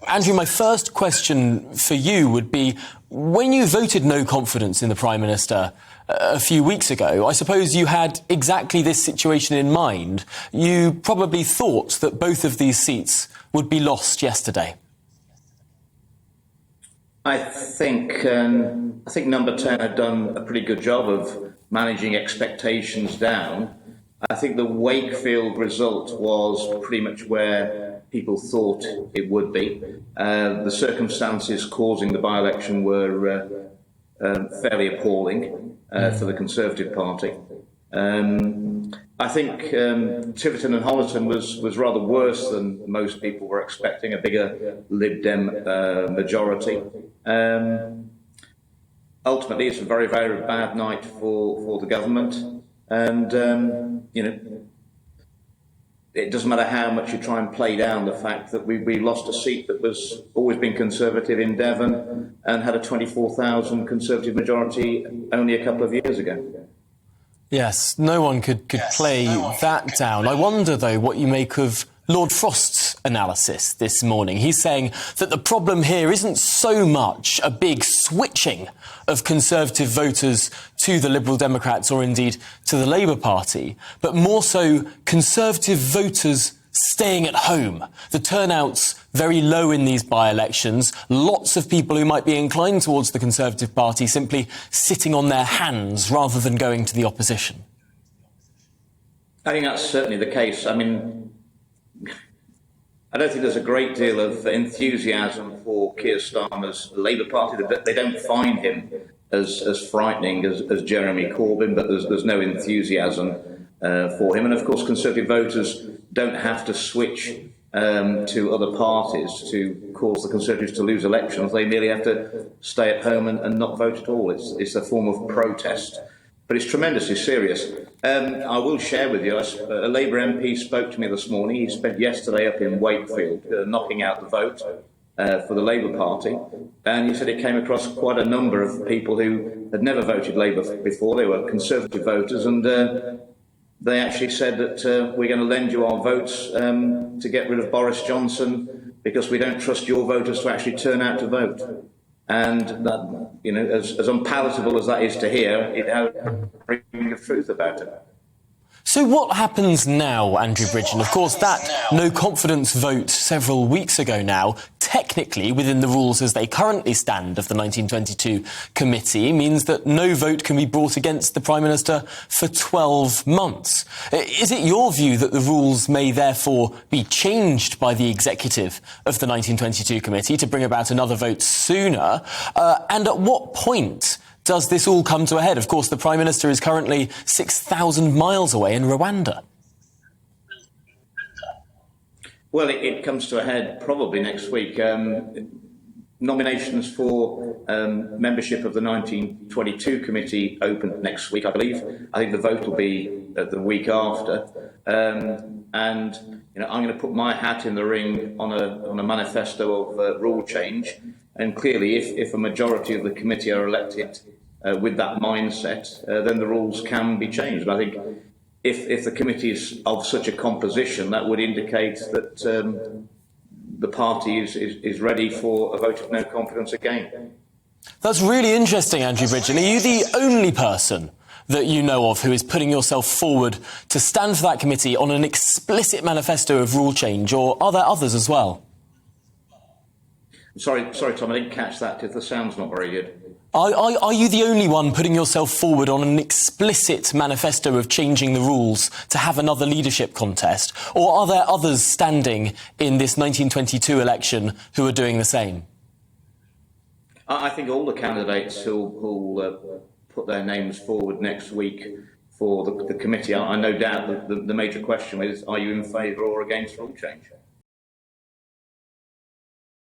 Andrew, my first question for you would be, when you voted no confidence in the Prime Minister a few weeks ago, I suppose you had exactly this situation in mind. You probably thought that both of these seats would be lost yesterday. I think Number 10 had done a pretty good job of managing expectations down. I think the Wakefield result was pretty much where people thought it would be. The circumstances causing the by-election were fairly appalling for the Conservative Party. I think Tiverton and Honiton was rather worse than most people were expecting, a bigger Lib Dem majority. Ultimately, it's a very, very bad night for the government. And, it doesn't matter how much you try and play down the fact that we lost a seat that was always been Conservative in Devon and had a 24,000 Conservative majority only a couple of years ago. Yes, no one could play that down. I wonder, though, what you make of Lord Frost's analysis this morning. He's saying that the problem here isn't so much a big switching of Conservative voters to the Liberal Democrats or indeed to the Labour Party, but more so Conservative voters staying at home. The turnout's very low in these by-elections. Lots of people who might be inclined towards the Conservative Party simply sitting on their hands rather than going to the opposition. I think that's certainly the case. I mean, I don't think there's a great deal of enthusiasm for Keir Starmer's Labour Party. They don't find him as frightening as Jeremy Corbyn, but there's no enthusiasm for him. And of course, Conservative voters don't have to switch to other parties to cause the Conservatives to lose elections. They merely have to stay at home and not vote at all. It's a form of protest. But it's tremendously serious. I will share with you, a Labour MP spoke to me this morning. He spent yesterday up in Wakefield knocking out the vote for the Labour Party. And he said it came across quite a number of people who had never voted Labour before. They were Conservative voters, and they actually said that we're going to lend you our votes to get rid of Boris Johnson because we don't trust your voters to actually turn out to vote. And that, as unpalatable as that is to hear, it has a ring of truth about it. So what happens now, Andrew Bridgen? Of course, that no confidence vote several weeks ago now, technically within the rules as they currently stand of the 1922 committee, means that no vote can be brought against the Prime Minister for 12 months. Is it your view that the rules may therefore be changed by the executive of the 1922 committee to bring about another vote sooner? And at what point does this all come to a head? Of course, the Prime Minister is currently 6,000 miles away in Rwanda. Well, it comes to a head probably next week. Nominations for membership of the 1922 committee open next week, I believe. I think the vote will be the week after. And I'm going to put my hat in the ring on a manifesto of rule change. And clearly, if a majority of the committee are elected with that mindset, then the rules can be changed. But I think if the committee is of such a composition, that would indicate that the party is ready for a vote of no confidence again. That's really interesting, Andrew Bridgen. Are you the only person that you know of who is putting yourself forward to stand for that committee on an explicit manifesto of rule change, or are there others as well? Sorry, Tom, I didn't catch that because the sound's not very good. Are you the only one putting yourself forward on an explicit manifesto of changing the rules to have another leadership contest? Or are there others standing in this 1922 election who are doing the same? I think all the candidates who'll put their names forward next week for the committee, I no doubt that the major question is, are you in favour or against rule change?